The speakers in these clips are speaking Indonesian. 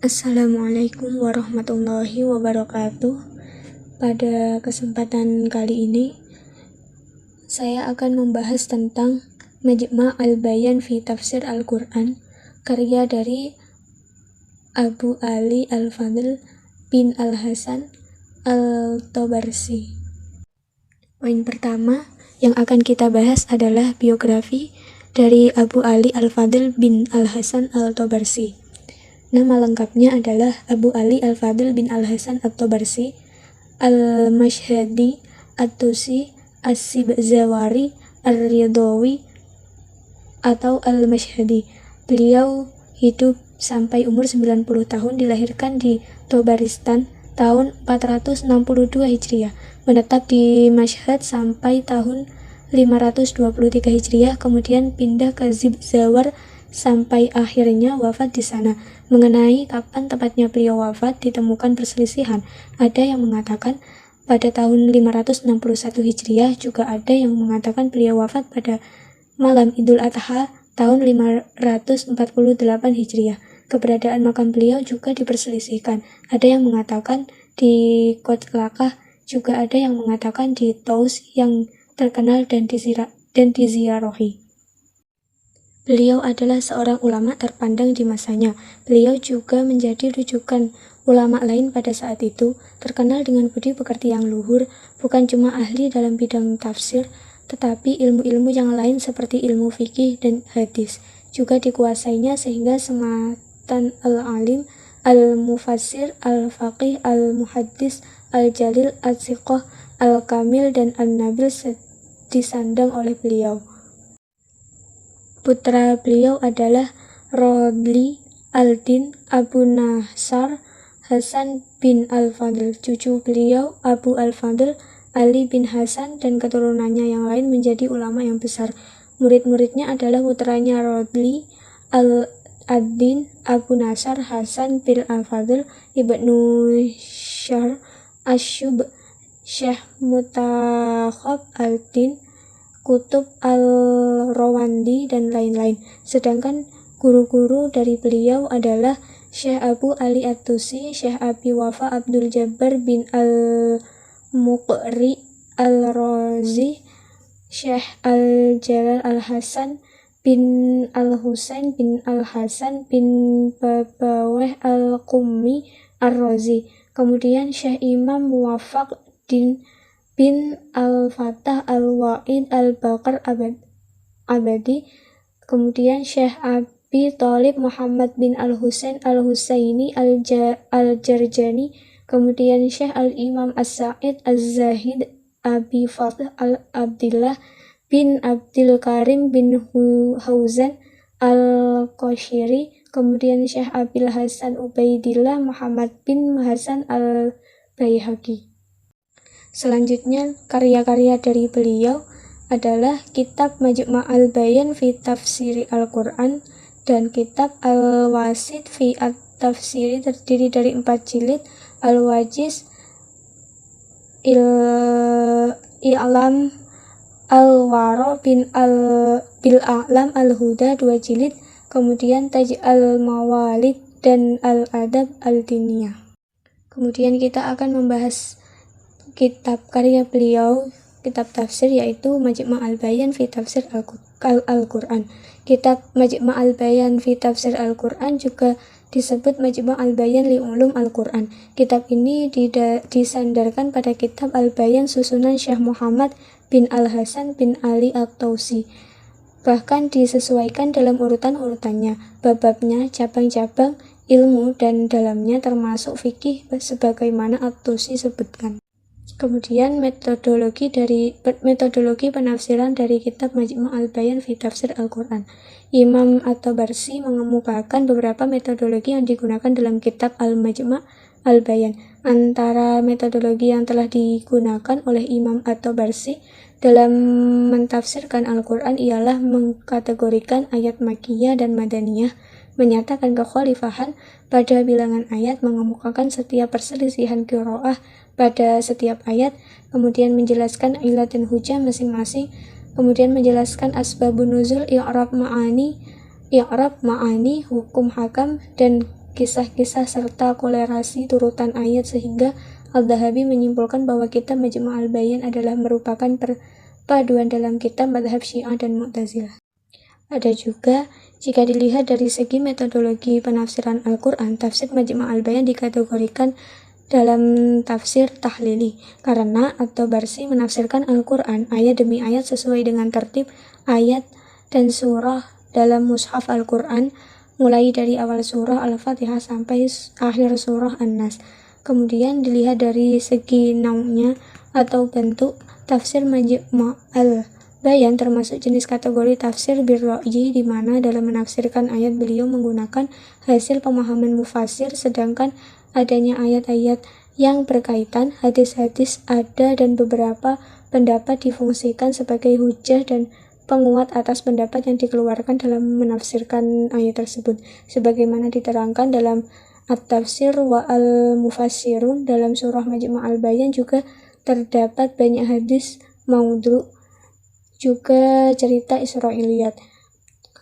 Assalamualaikum warahmatullahi wabarakatuh. Pada kesempatan kali ini, saya akan membahas tentang Majma' al-Bayan fi Tafsir Al-Quran, karya dari Abu Ali Al-Fadl bin Al-Hasan Al-Tabarsi. Poin pertama yang akan kita bahas adalah biografi dari Abu Ali Al-Fadl bin Al-Hasan Al-Tabarsi. Nama lengkapnya adalah Abu Ali Al-Fadl bin Al-Hasan At-Tabarsi Al-Mashhadi At-Tusi As-Sibzawari Ar-Ridawi atau Al-Mashhadi. Beliau hidup sampai umur 90 tahun, dilahirkan di Tabaristan tahun 462 Hijriah, menetap di Mashhad sampai tahun 523 Hijriah, kemudian pindah ke Sibzawar sampai akhirnya wafat di sana. Mengenai kapan tepatnya beliau wafat ditemukan perselisihan. Ada yang mengatakan pada tahun 561 Hijriah, juga ada yang mengatakan beliau wafat pada malam Idul Adha tahun 548 Hijriah. Keberadaan makam beliau juga diperselisihkan. Ada yang mengatakan di Kotlakah, juga ada yang mengatakan di Taus yang terkenal dan diziarahi. Beliau adalah seorang ulama terpandang di masanya. Beliau juga menjadi rujukan ulama lain pada saat itu, terkenal dengan budi pekerti yang luhur, bukan cuma ahli dalam bidang tafsir, tetapi ilmu-ilmu yang lain seperti ilmu fikih dan hadis juga dikuasainya, sehingga sematan al-alim, al-mufassir, al-faqih, al-muhaddis, al-jalil, al-siqah, al-kamil, dan al-nabil disandang oleh beliau. Putra beliau adalah Rodli al-Din Abu Nasar Hasan bin Al-Fadl. Cucu beliau Abu Al-Fadl Ali bin Hasan dan keturunannya yang lain menjadi ulama yang besar. Murid-muridnya adalah putranya Rodli al-Din Abu Nasar Hasan bin Al-Fadl, Ibnu Syahr Asyub, Syekh Mutakhab al-Din Kutub al-Rawandi, dan lain-lain. Sedangkan guru-guru dari beliau adalah Syekh Abu Ali At-Tusi, Syekh Abi Wafa Abdul Jabbar bin Al-Muqri Al-Razi, Syekh Al-Jalal Al-Hasan bin Al-Husain bin Al-Hasan bin Babaweh Al-Qummi Ar-Razi. Kemudian Syekh Imam Muwaffaq bin Al-Fatah Al-Wa'id Al-Baqar Abadi. Kemudian Syekh Abi Thalib Muhammad bin Al-Husain Al-Husaini Al-Jarjani. Kemudian Syekh Al-Imam As-Sa'id Az-Zahid Abi Fadl Al-Abdillah bin Abdul Karim bin Hauzan Al-Qashiri. Kemudian Syekh Abil Hasan Ubaidillah Muhammad bin Hasan Al-Baihaqi. Selanjutnya, karya-karya dari beliau adalah kitab Majma' al-Bayan fi Tafsiri Al-Quran dan kitab Al-Wasit fi At-Tafsiri, terdiri dari 4 jilid. Al-Wajiz, I'lam Al-Waro bin Bil-A'lam Al-Huda, 2 jilid. Kemudian Taj Al-Mawalid dan Al-Adab Al-Diniyah. Kemudian kita akan membahas kitab karya beliau, kitab tafsir, yaitu Majma' al-Bayan fi Tafsir Al-Quran. Kitab Majma' al-Bayan fi Tafsir Al-Quran juga disebut Majma' al-Bayan li Ulum Al-Quran. Kitab ini disandarkan pada kitab Al-Bayan susunan Syekh Muhammad bin Al-Hasan bin Ali At-Tausi. Bahkan disesuaikan dalam urutan-urutannya, bab-babnya, cabang-cabang ilmu dan dalamnya termasuk fikih sebagaimana At-Tusi sebutkan. Kemudian metodologi penafsiran dari kitab Majma' al-Bayan fi Tafsir Al-Quran. Imam At-Tabarsi mengemukakan beberapa metodologi yang digunakan dalam kitab Al-Majma' al-Bayan. Antara metodologi yang telah digunakan oleh Imam At-Tabarsi dalam mentafsirkan Al-Quran ialah mengkategorikan ayat Makkiyah dan Madaniyah, menyatakan kekhalifahan pada bilangan ayat, mengemukakan setiap perselisihan qiraah pada setiap ayat, kemudian menjelaskan ilat dan hujah masing-masing, kemudian menjelaskan asbabun nuzul, i'rab ma'ani, hukum hakam, dan kisah-kisah serta kolerasi turutan ayat, sehingga Al-Dhahabi menyimpulkan bahwa kitab Majma' al-Bayan adalah merupakan perpaduan dalam kitab madhab Syiah dan Mu'tazilah. Ada juga, jika dilihat dari segi metodologi penafsiran Al-Quran, tafsir Majma' al-Bayan dikategorikan dalam tafsir tahlili, karena At-Tabarsi menafsirkan Al-Quran ayat demi ayat sesuai dengan tertib ayat dan surah dalam mushaf Al-Quran, mulai dari awal surah Al-Fatihah sampai akhir surah An-Nas. Kemudian dilihat dari segi nau'nya atau bentuk, tafsir Majma' al-Bayan termasuk jenis kategori tafsir birra'yi, di mana dalam menafsirkan ayat beliau menggunakan hasil pemahaman mufassir, sedangkan adanya ayat-ayat yang berkaitan, hadis-hadis ada, dan beberapa pendapat difungsikan sebagai hujah dan penguat atas pendapat yang dikeluarkan dalam menafsirkan ayat tersebut, sebagaimana diterangkan dalam At-Tafsir wa al-Mufassirun. Dalam surah Majma' al-Bayan juga terdapat banyak hadis maudhu, juga cerita Israiliyat.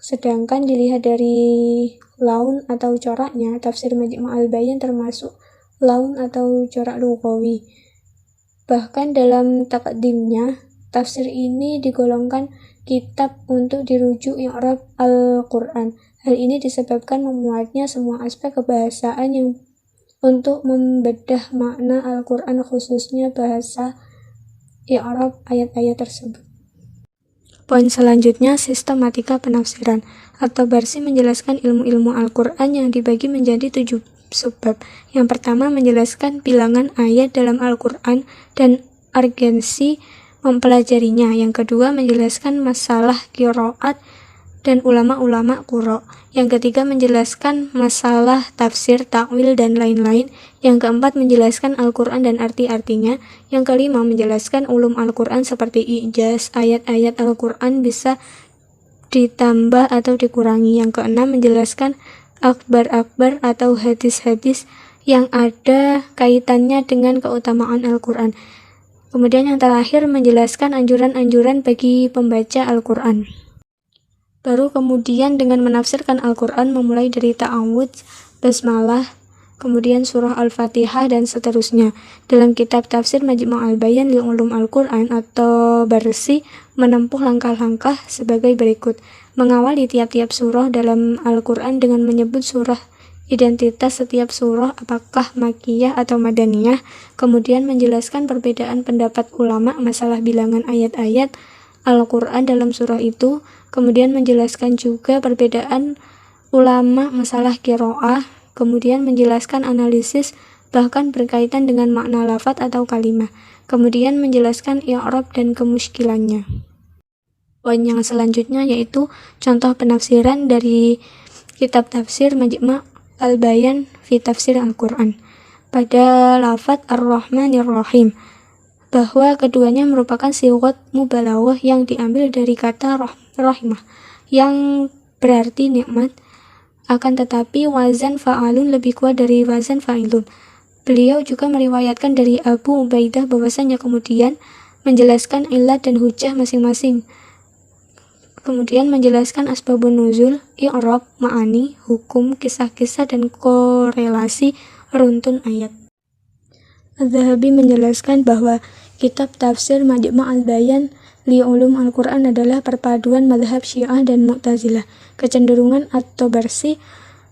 Sedangkan dilihat dari laun atau coraknya, tafsir Majma' al-Bayan termasuk laun atau corak lughawi. Bahkan dalam takdimnya, tafsir ini digolongkan kitab untuk dirujuk i'rab Al-Quran. Hal ini disebabkan memuatnya semua aspek kebahasaan yang untuk membedah makna Al-Quran, khususnya bahasa i'rab ayat-ayat tersebut. Poin selanjutnya, sistematika penafsiran. At-Tabarsi menjelaskan ilmu-ilmu Al-Quran yang dibagi menjadi 7 subbab. Yang pertama, menjelaskan bilangan ayat dalam Al-Quran dan urgensi mempelajarinya. Yang kedua, menjelaskan masalah qiraat dan ulama-ulama qura. Yang ketiga, menjelaskan masalah tafsir, takwil, dan lain-lain. Yang keempat, menjelaskan Al-Quran dan arti-artinya. Yang kelima, menjelaskan ulum Al-Quran seperti ijaz, ayat-ayat Al-Quran bisa ditambah atau dikurangi. Yang keenam, menjelaskan akbar-akbar atau hadis-hadis yang ada kaitannya dengan keutamaan Al-Quran. Kemudian yang terakhir, menjelaskan anjuran-anjuran bagi pembaca Al-Quran. Baru kemudian dengan menafsirkan Al-Quran memulai dari ta'awudz, basmalah, kemudian surah Al-Fatihah, dan seterusnya. Dalam kitab tafsir Majma' al-Bayan li ulum Al-Quran atau Barsi menempuh langkah-langkah sebagai berikut. Mengawali tiap-tiap surah dalam Al-Quran dengan menyebut surah, identitas setiap surah, apakah Makkiyah atau Madaniyah, kemudian menjelaskan perbedaan pendapat ulama masalah bilangan ayat-ayat Al-Quran dalam surah itu, kemudian menjelaskan juga perbedaan ulama masalah qiraah, kemudian menjelaskan analisis bahkan berkaitan dengan makna lafaz atau kalimah, kemudian menjelaskan i'rab dan kemusykilannya. Poin yang selanjutnya yaitu contoh penafsiran dari kitab tafsir Majma' al-Bayan fi tafsir Al-Quran. Pada lafaz Ar-Rahmanir Rahim, bahwa keduanya merupakan sigat mubalaghah yang diambil dari kata rahimah yang berarti nikmat, akan tetapi wazan fa'alun lebih kuat dari wazan fa'ilun. Beliau juga meriwayatkan dari Abu Ubaidah bahwasanya kemudian menjelaskan illat dan hujjah masing-masing, kemudian menjelaskan asbabun nuzul, i'rab, ma'ani, hukum, kisah-kisah, dan korelasi runtun ayat. Al-Dhahabi menjelaskan bahwa kitab tafsir Majma' al-Bayan li ulum Al-Quran adalah perpaduan madhab Syiah dan Mu'tazilah. Kecenderungan At-Tabarsi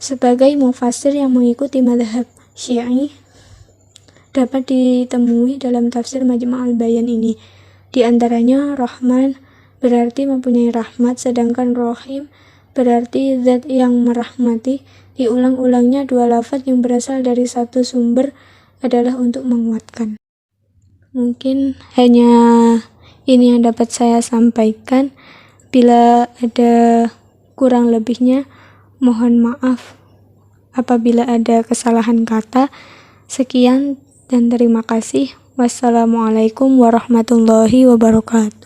sebagai mufassir yang mengikuti madhab Syiah dapat ditemui dalam tafsir Majma' al-Bayan ini. Di antaranya, Rahman berarti mempunyai rahmat, sedangkan Rahim berarti zat yang merahmati. Diulang-ulangnya dua lafaz yang berasal dari satu sumber adalah untuk menguatkan. Mungkin hanya ini yang dapat saya sampaikan. Bila ada kurang lebihnya, mohon maaf apabila ada kesalahan kata. Sekian dan terima kasih. Wassalamualaikum warahmatullahi wabarakatuh.